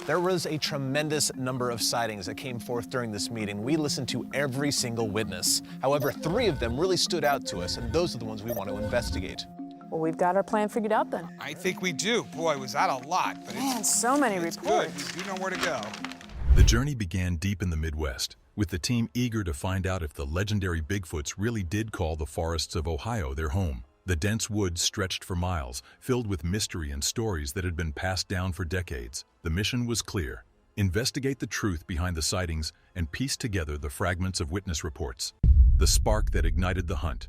There was a tremendous number of sightings that came forth during this meeting. We listened to every single witness. However, 3 of them really stood out to us, and those are the ones we want to investigate. Well, we've got our plan figured out then. I think we do. Boy, was that a lot, but Man, so many it's reports. good. You know where to go. The journey began deep in the Midwest, with the team eager to find out if the legendary Bigfoots really did call the forests of Ohio their home. The dense woods stretched for miles, filled with mystery and stories that had been passed down for decades. The mission was clear: investigate the truth behind the sightings and piece together the fragments of witness reports. The spark that ignited the hunt.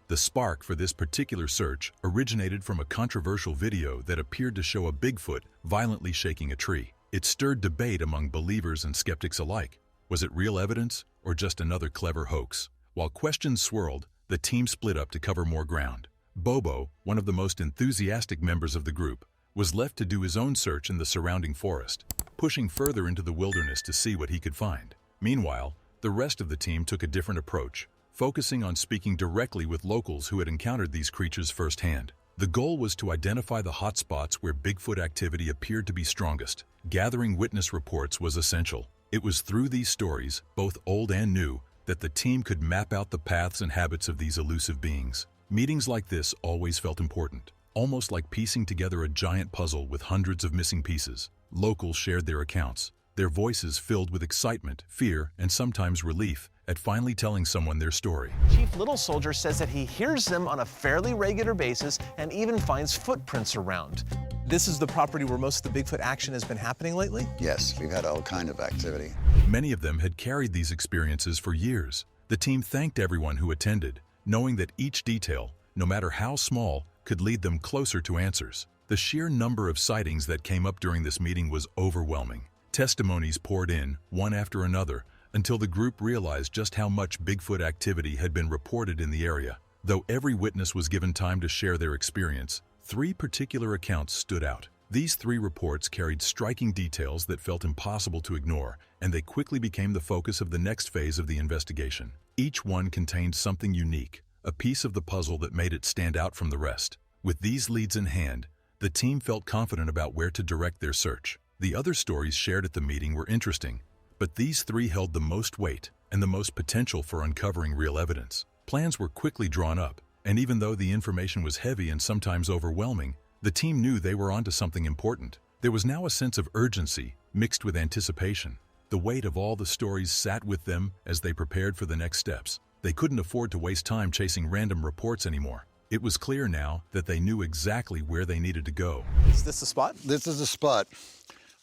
The spark for this particular search originated from a controversial video that appeared to show a Bigfoot violently shaking a tree. It stirred debate among believers and skeptics alike. Was it real evidence or just another clever hoax? While questions swirled, the team split up to cover more ground. Bobo, one of the most enthusiastic members of the group, was left to do his own search in the surrounding forest, pushing further into the wilderness to see what he could find. Meanwhile, the rest of the team took a different approach, focusing on speaking directly with locals who had encountered these creatures firsthand. The goal was to identify the hotspots where Bigfoot activity appeared to be strongest. Gathering witness reports was essential. It was through these stories, both old and new, that the team could map out the paths and habits of these elusive beings. Meetings like this always felt important, almost like piecing together a giant puzzle with hundreds of missing pieces. Locals shared their accounts, their voices filled with excitement, fear, and sometimes relief at finally telling someone their story. Chief Little Soldier says that he hears them on a fairly regular basis and even finds footprints around. This is the property where most of the Bigfoot action has been happening lately? Yes, we've had all kind of activity. Many of them had carried these experiences for years. The team thanked everyone who attended, knowing that each detail, no matter how small, could lead them closer to answers. The sheer number of sightings that came up during this meeting was overwhelming. Testimonies poured in, one after another, until the group realized just how much Bigfoot activity had been reported in the area. Though every witness was given time to share their experience, 3 particular accounts stood out. These 3 reports carried striking details that felt impossible to ignore, and they quickly became the focus of the next phase of the investigation. Each one contained something unique, a piece of the puzzle that made it stand out from the rest. With these leads in hand, the team felt confident about where to direct their search. The other stories shared at the meeting were interesting, but these 3 held the most weight and the most potential for uncovering real evidence. Plans were quickly drawn up, and even though the information was heavy and sometimes overwhelming, the team knew they were onto something important. There was now a sense of urgency mixed with anticipation. The weight of all the stories sat with them as they prepared for the next steps. They couldn't afford to waste time chasing random reports anymore. It was clear now that they knew exactly where they needed to go. Is this the spot? This is the spot.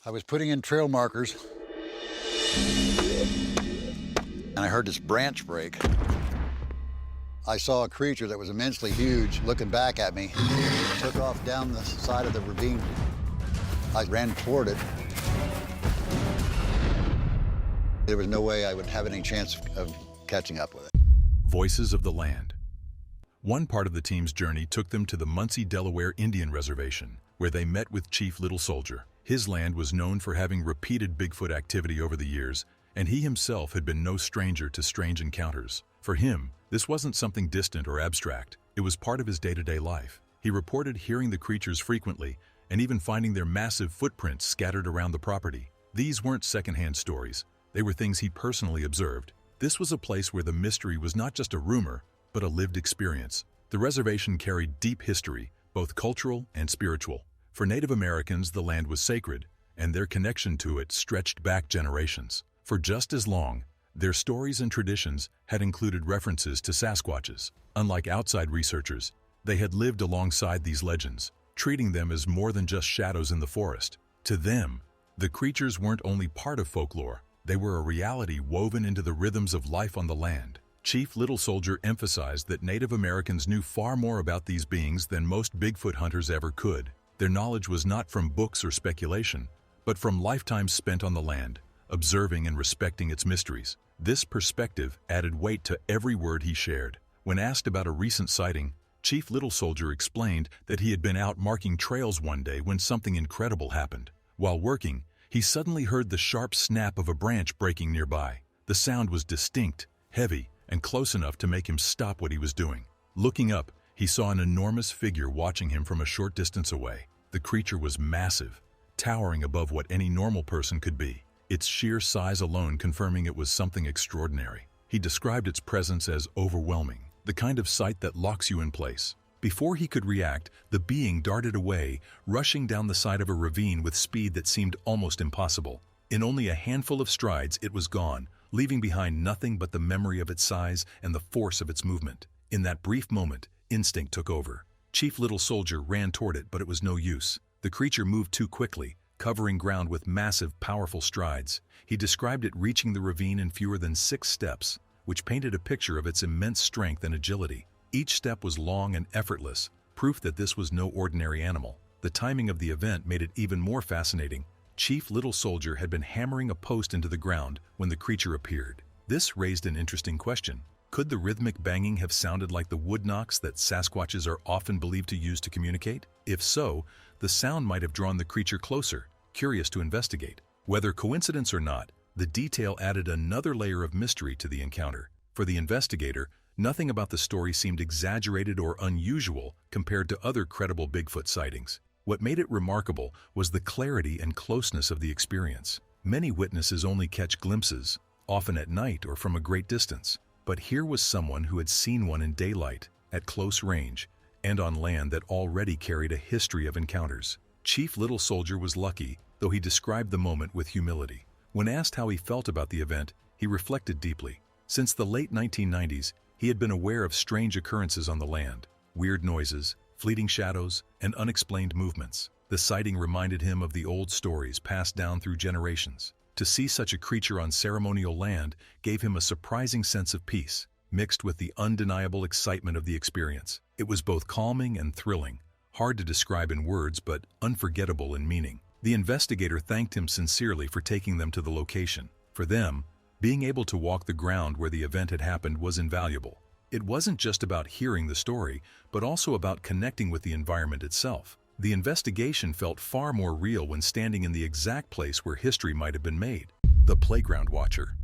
I was putting in trail markers, and I heard this branch break. I saw a creature that was immensely huge looking back at me. It took off down the side of the ravine. I ran toward it. There was no way I would have any chance of catching up with it. Voices of the land. One part of the team's journey took them to the Muncie, Delaware Indian Reservation, where they met with Chief Little Soldier. His land was known for having repeated Bigfoot activity over the years, and he himself had been no stranger to strange encounters. For him, this wasn't something distant or abstract. It was part of his day-to-day life. He reported hearing the creatures frequently and even finding their massive footprints scattered around the property. These weren't secondhand stories. They were things he personally observed. This was a place where the mystery was not just a rumor, but a lived experience. The reservation carried deep history, both cultural and spiritual. For Native Americans, the land was sacred, and their connection to it stretched back generations. For just as long, their stories and traditions had included references to Sasquatches. Unlike outside researchers, they had lived alongside these legends, treating them as more than just shadows in the forest. To them, the creatures weren't only part of folklore, they were a reality woven into the rhythms of life on the land. Chief Little Soldier emphasized that Native Americans knew far more about these beings than most Bigfoot hunters ever could. Their knowledge was not from books or speculation, but from lifetimes spent on the land, observing and respecting its mysteries. This perspective added weight to every word he shared. When asked about a recent sighting, Chief Little Soldier explained that he had been out marking trails one day when something incredible happened. While working, he suddenly heard the sharp snap of a branch breaking nearby. The sound was distinct, heavy, and close enough to make him stop what he was doing. Looking up, he saw an enormous figure watching him from a short distance away. The creature was massive, towering above what any normal person could be, its sheer size alone confirming it was something extraordinary. He described its presence as overwhelming, the kind of sight that locks you in place. Before he could react, the being darted away, rushing down the side of a ravine with speed that seemed almost impossible. In only a handful of strides, it was gone, leaving behind nothing but the memory of its size and the force of its movement. In that brief moment, instinct took over. Chief Little Soldier ran toward it, but it was no use. The creature moved too quickly, covering ground with massive, powerful strides. He described it reaching the ravine in fewer than 6 steps, which painted a picture of its immense strength and agility. Each step was long and effortless, proof that this was no ordinary animal. The timing of the event made it even more fascinating. Chief Little Soldier had been hammering a post into the ground when the creature appeared. This raised an interesting question. Could the rhythmic banging have sounded like the wood knocks that Sasquatches are often believed to use to communicate? If so, the sound might have drawn the creature closer, curious to investigate. Whether coincidence or not, the detail added another layer of mystery to the encounter. For the investigator, nothing about the story seemed exaggerated or unusual compared to other credible Bigfoot sightings. What made it remarkable was the clarity and closeness of the experience. Many witnesses only catch glimpses, often at night or from a great distance. But here was someone who had seen one in daylight, at close range, and on land that already carried a history of encounters. Chief Little Soldier was lucky, though he described the moment with humility. When asked how he felt about the event, he reflected deeply. Since the late 1990s, he had been aware of strange occurrences on the land, weird noises, fleeting shadows, and unexplained movements. The sighting reminded him of the old stories passed down through generations. To see such a creature on ceremonial land gave him a surprising sense of peace, mixed with the undeniable excitement of the experience. It was both calming and thrilling, hard to describe in words but unforgettable in meaning. The investigator thanked him sincerely for taking them to the location. For them, being able to walk the ground where the event had happened was invaluable. It wasn't just about hearing the story, but also about connecting with the environment itself. The investigation felt far more real when standing in the exact place where history might have been made. The Playground Watcher.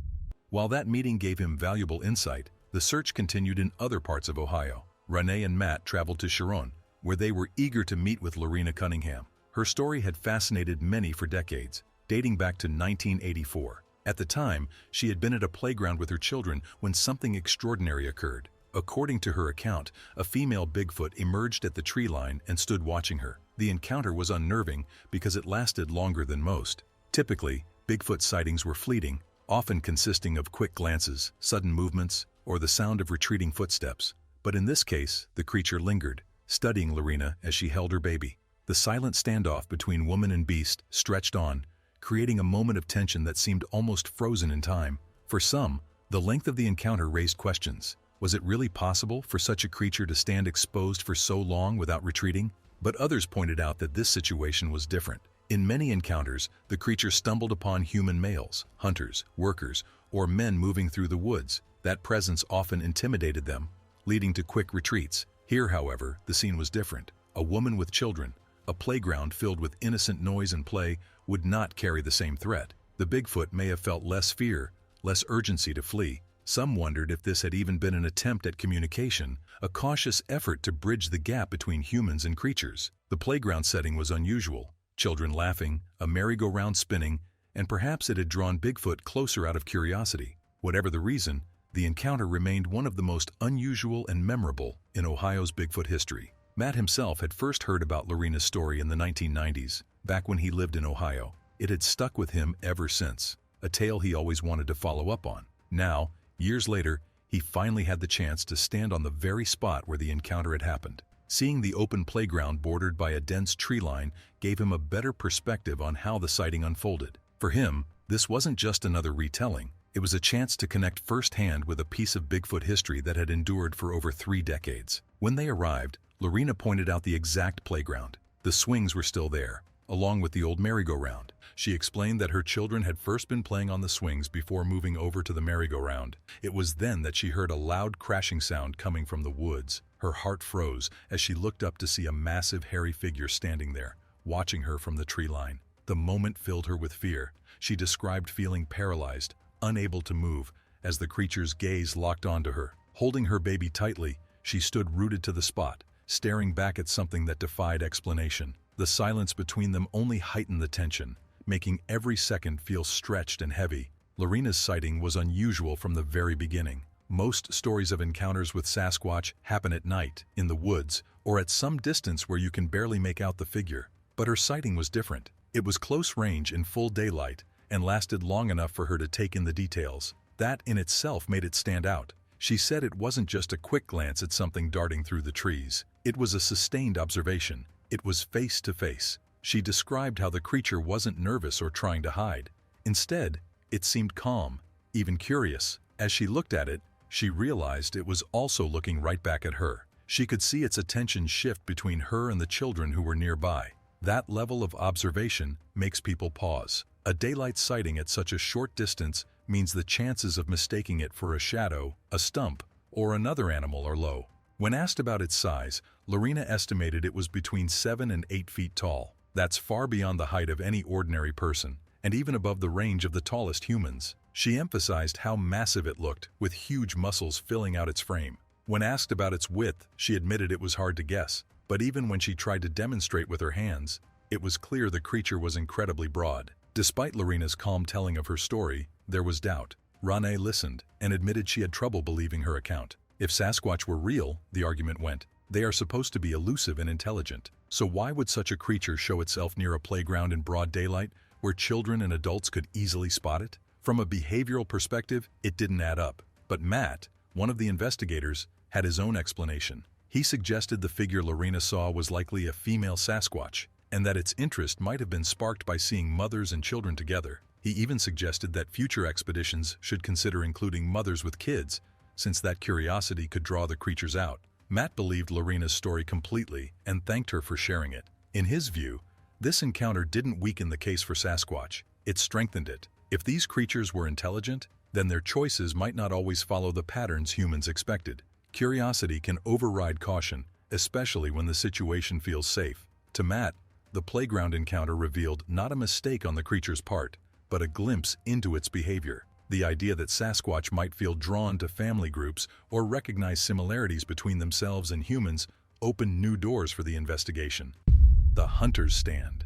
While that meeting gave him valuable insight, the search continued in other parts of Ohio. Renee and Matt traveled to Sharon, where they were eager to meet with Lorena Cunningham. Her story had fascinated many for decades, dating back to 1984. At the time, she had been at a playground with her children when something extraordinary occurred. According to her account, a female Bigfoot emerged at the tree line and stood watching her. The encounter was unnerving because it lasted longer than most. Typically, Bigfoot sightings were fleeting, often consisting of quick glances, sudden movements, or the sound of retreating footsteps. But in this case, the creature lingered, studying Lorena as she held her baby. The silent standoff between woman and beast stretched on, creating a moment of tension that seemed almost frozen in time. For some, the length of the encounter raised questions. Was it really possible for such a creature to stand exposed for so long without retreating? But others pointed out that this situation was different. In many encounters, the creature stumbled upon human males, hunters, workers, or men moving through the woods. That presence often intimidated them, leading to quick retreats. Here, however, the scene was different. A woman with children, a playground filled with innocent noise and play, would not carry the same threat. The Bigfoot may have felt less fear, less urgency to flee. Some wondered if this had even been an attempt at communication, a cautious effort to bridge the gap between humans and creatures. The playground setting was unusual. Children laughing, a merry-go-round spinning, and perhaps it had drawn Bigfoot closer out of curiosity. Whatever the reason, the encounter remained one of the most unusual and memorable in Ohio's Bigfoot history. Matt himself had first heard about Lorena's story in the 1990s, back when he lived in Ohio. It had stuck with him ever since, a tale he always wanted to follow up on. Now, years later, he finally had the chance to stand on the very spot where the encounter had happened. Seeing the open playground bordered by a dense tree line gave him a better perspective on how the sighting unfolded. For him, this wasn't just another retelling. It was a chance to connect firsthand with a piece of Bigfoot history that had endured for over 3 decades. When they arrived, Lorena pointed out the exact playground. The swings were still there, along with the old merry-go-round. She explained that her children had first been playing on the swings before moving over to the merry-go-round. It was then that she heard a loud crashing sound coming from the woods. Her heart froze as she looked up to see a massive hairy figure standing there, watching her from the tree line. The moment filled her with fear. She described feeling paralyzed, unable to move, as the creature's gaze locked onto her. Holding her baby tightly, she stood rooted to the spot, staring back at something that defied explanation. The silence between them only heightened the tension, making every second feel stretched and heavy. Lorena's sighting was unusual from the very beginning. Most stories of encounters with Sasquatch happen at night, in the woods, or at some distance where you can barely make out the figure. But her sighting was different. It was close range in full daylight and lasted long enough for her to take in the details. That in itself made it stand out. She said it wasn't just a quick glance at something darting through the trees. It was a sustained observation. It was face to face. She described how the creature wasn't nervous or trying to hide. Instead, it seemed calm, even curious. As she looked at it, she realized it was also looking right back at her. She could see its attention shift between her and the children who were nearby. That level of observation makes people pause. A daylight sighting at such a short distance means the chances of mistaking it for a shadow, a stump, or another animal are low. When asked about its size, Lorena estimated it was between 7 and 8 feet tall. That's far beyond the height of any ordinary person, and even above the range of the tallest humans. She emphasized how massive it looked, with huge muscles filling out its frame. When asked about its width, she admitted it was hard to guess, but even when she tried to demonstrate with her hands, it was clear the creature was incredibly broad. Despite Lorena's calm telling of her story, there was doubt. Rane listened and admitted she had trouble believing her account. If Sasquatch were real, the argument went, they are supposed to be elusive and intelligent. So why would such a creature show itself near a playground in broad daylight, where children and adults could easily spot it? From a behavioral perspective, it didn't add up. But Matt, one of the investigators, had his own explanation. He suggested the figure Lorena saw was likely a female Sasquatch, and that its interest might have been sparked by seeing mothers and children together. He even suggested that future expeditions should consider including mothers with kids, since that curiosity could draw the creatures out. Matt believed Lorena's story completely and thanked her for sharing it. In his view, this encounter didn't weaken the case for Sasquatch, it strengthened it. If these creatures were intelligent, then their choices might not always follow the patterns humans expected. Curiosity can override caution, especially when the situation feels safe. To Matt, the playground encounter revealed not a mistake on the creature's part, but a glimpse into its behavior. The idea that Sasquatch might feel drawn to family groups or recognize similarities between themselves and humans opened new doors for the investigation. The hunter's stand.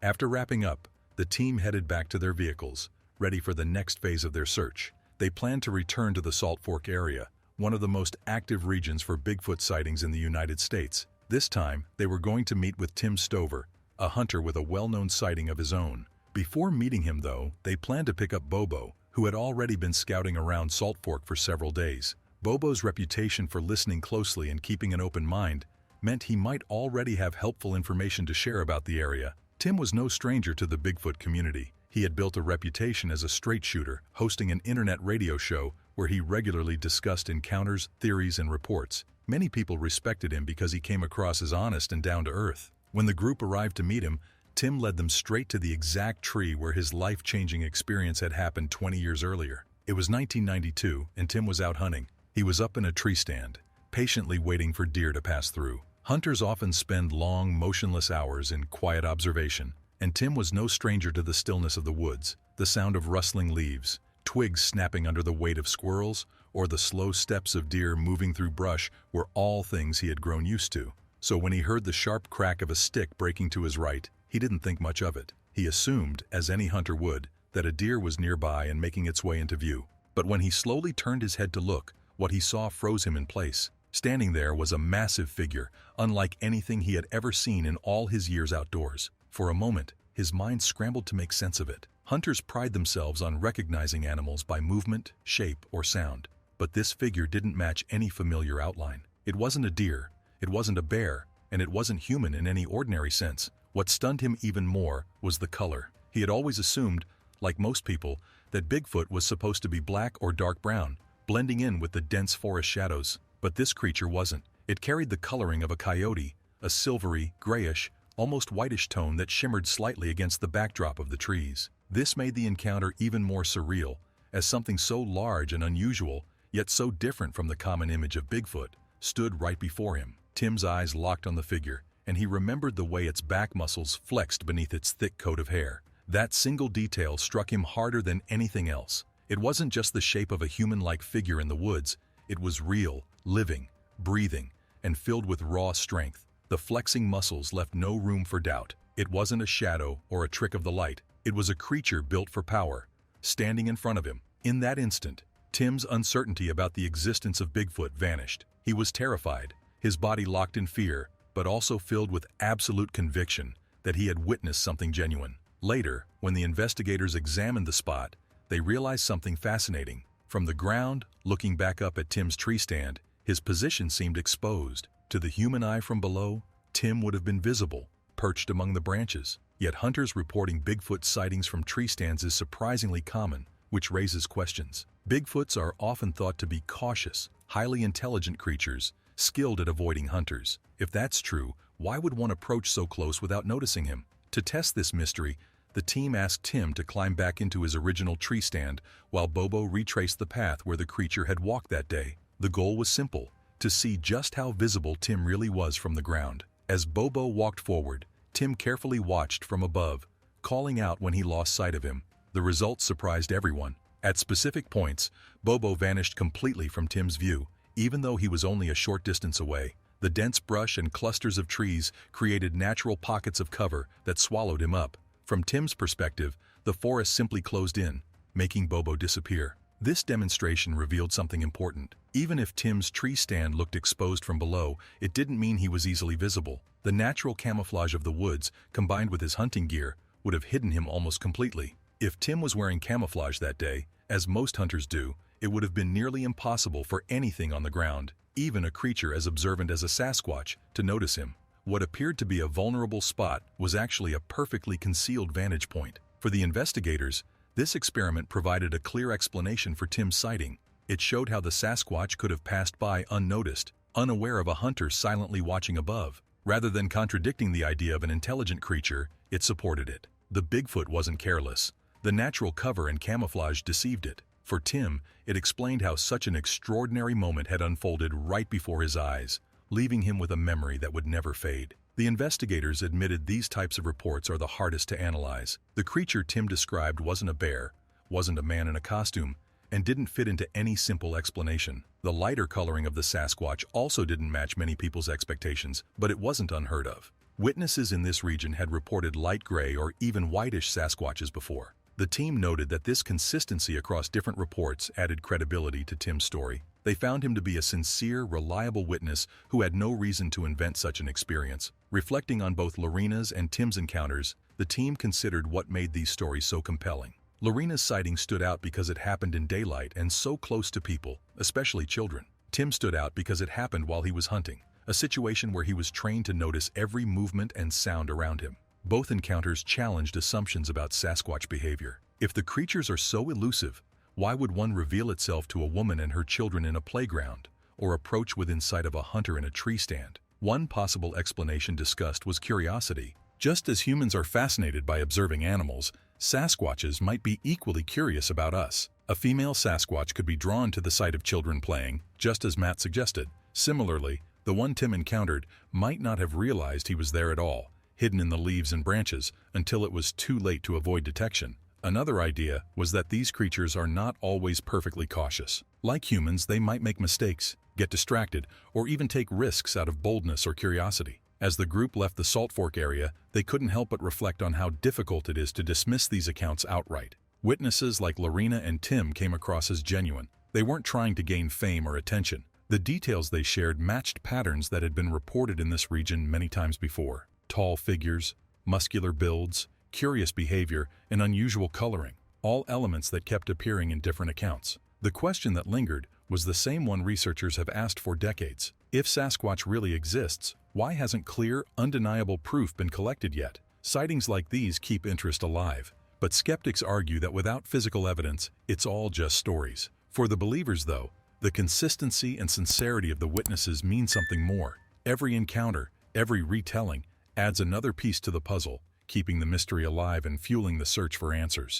After wrapping up, the team headed back to their vehicles, ready for the next phase of their search. They planned to return to the Salt Fork area, one of the most active regions for Bigfoot sightings in the United States. This time, they were going to meet with Tim Stover, a hunter with a well-known sighting of his own. Before meeting him, though, they planned to pick up Bobo, who had already been scouting around Salt Fork for several days. Bobo's reputation for listening closely and keeping an open mind meant he might already have helpful information to share about the area. Tim was no stranger to the Bigfoot community. He had built a reputation as a straight shooter, hosting an internet radio show where he regularly discussed encounters, theories, and reports. Many people respected him because he came across as honest and down-to-earth. When the group arrived to meet him, Tim led them straight to the exact tree where his life-changing experience had happened 20 years earlier. It was 1992, and Tim was out hunting. He was up in a tree stand, patiently waiting for deer to pass through. Hunters often spend long, motionless hours in quiet observation, and Tim was no stranger to the stillness of the woods. The sound of rustling leaves, twigs snapping under the weight of squirrels, or the slow steps of deer moving through brush were all things he had grown used to. So when he heard the sharp crack of a stick breaking to his right, he didn't think much of it. He assumed, as any hunter would, that a deer was nearby and making its way into view. But when he slowly turned his head to look, what he saw froze him in place. Standing there was a massive figure, unlike anything he had ever seen in all his years outdoors. For a moment, his mind scrambled to make sense of it. Hunters pride themselves on recognizing animals by movement, shape, or sound. But this figure didn't match any familiar outline. It wasn't a deer, it wasn't a bear, and it wasn't human in any ordinary sense. What stunned him even more was the color. He had always assumed, like most people, that Bigfoot was supposed to be black or dark brown, blending in with the dense forest shadows. But this creature wasn't. It carried the coloring of a coyote, a silvery, grayish, almost whitish tone that shimmered slightly against the backdrop of the trees. This made the encounter even more surreal, as something so large and unusual, yet so different from the common image of Bigfoot, stood right before him. Tim's eyes locked on the figure, and he remembered the way its back muscles flexed beneath its thick coat of hair. That single detail struck him harder than anything else. It wasn't just the shape of a human-like figure in the woods, it was real, living, breathing, and filled with raw strength. The flexing muscles left no room for doubt. It wasn't a shadow or a trick of the light. It was a creature built for power, standing in front of him. In that instant, Tim's uncertainty about the existence of Bigfoot vanished. He was terrified, his body locked in fear, but also filled with absolute conviction that he had witnessed something genuine. Later, when the investigators examined the spot, they realized something fascinating. From the ground, looking back up at Tim's tree stand, his position seemed exposed. To the human eye from below, Tim would have been visible, perched among the branches. Yet hunters reporting Bigfoot sightings from tree stands is surprisingly common, which raises questions. Bigfoots are often thought to be cautious, highly intelligent creatures, skilled at avoiding hunters. If that's true, why would one approach so close without noticing him? To test this mystery, the team asked Tim to climb back into his original tree stand while Bobo retraced the path where the creature had walked that day. The goal was simple: to see just how visible Tim really was from the ground. As Bobo walked forward, Tim carefully watched from above, calling out when he lost sight of him. The results surprised everyone. At specific points, Bobo vanished completely from Tim's view, even though he was only a short distance away. The dense brush and clusters of trees created natural pockets of cover that swallowed him up. From Tim's perspective, the forest simply closed in, making Bobo disappear. This demonstration revealed something important. Even if Tim's tree stand looked exposed from below, it didn't mean he was easily visible. The natural camouflage of the woods, combined with his hunting gear, would have hidden him almost completely. If Tim was wearing camouflage that day, as most hunters do, it would have been nearly impossible for anything on the ground, even a creature as observant as a Sasquatch, to notice him. What appeared to be a vulnerable spot was actually a perfectly concealed vantage point. For the investigators, this experiment provided a clear explanation for Tim's sighting. It showed how the Sasquatch could have passed by unnoticed, unaware of a hunter silently watching above. Rather than contradicting the idea of an intelligent creature, it supported it. The Bigfoot wasn't careless. The natural cover and camouflage deceived it. For Tim, it explained how such an extraordinary moment had unfolded right before his eyes, leaving him with a memory that would never fade. The investigators admitted these types of reports are the hardest to analyze. The creature Tim described wasn't a bear, wasn't a man in a costume, and didn't fit into any simple explanation. The lighter coloring of the Sasquatch also didn't match many people's expectations, but it wasn't unheard of. Witnesses in this region had reported light gray or even whitish Sasquatches before. The team noted that this consistency across different reports added credibility to Tim's story. They found him to be a sincere, reliable witness who had no reason to invent such an experience. Reflecting on both Lorena's and Tim's encounters, the team considered what made these stories so compelling. Lorena's sighting stood out because it happened in daylight and so close to people, especially children. Tim stood out because it happened while he was hunting, a situation where he was trained to notice every movement and sound around him. Both encounters challenged assumptions about Sasquatch behavior. If the creatures are so elusive, why would one reveal itself to a woman and her children in a playground, or approach within sight of a hunter in a tree stand? One possible explanation discussed was curiosity. Just as humans are fascinated by observing animals, Sasquatches might be equally curious about us. A female Sasquatch could be drawn to the sight of children playing, just as Matt suggested. Similarly, the one Tim encountered might not have realized he was there at all, hidden in the leaves and branches, until it was too late to avoid detection. Another idea was that these creatures are not always perfectly cautious. Like humans, they might make mistakes, get distracted, or even take risks out of boldness or curiosity. As the group left the Salt Fork area, they couldn't help but reflect on how difficult it is to dismiss these accounts outright. Witnesses like Lorena and Tim came across as genuine. They weren't trying to gain fame or attention. The details they shared matched patterns that had been reported in this region many times before. Tall figures, muscular builds, curious behavior, and unusual coloring, all elements that kept appearing in different accounts. The question that lingered was the same one researchers have asked for decades. If Sasquatch really exists, why hasn't clear, undeniable proof been collected yet? Sightings like these keep interest alive, but skeptics argue that without physical evidence, it's all just stories. For the believers, though, the consistency and sincerity of the witnesses mean something more. Every encounter, every retelling, adds another piece to the puzzle, keeping the mystery alive and fueling the search for answers.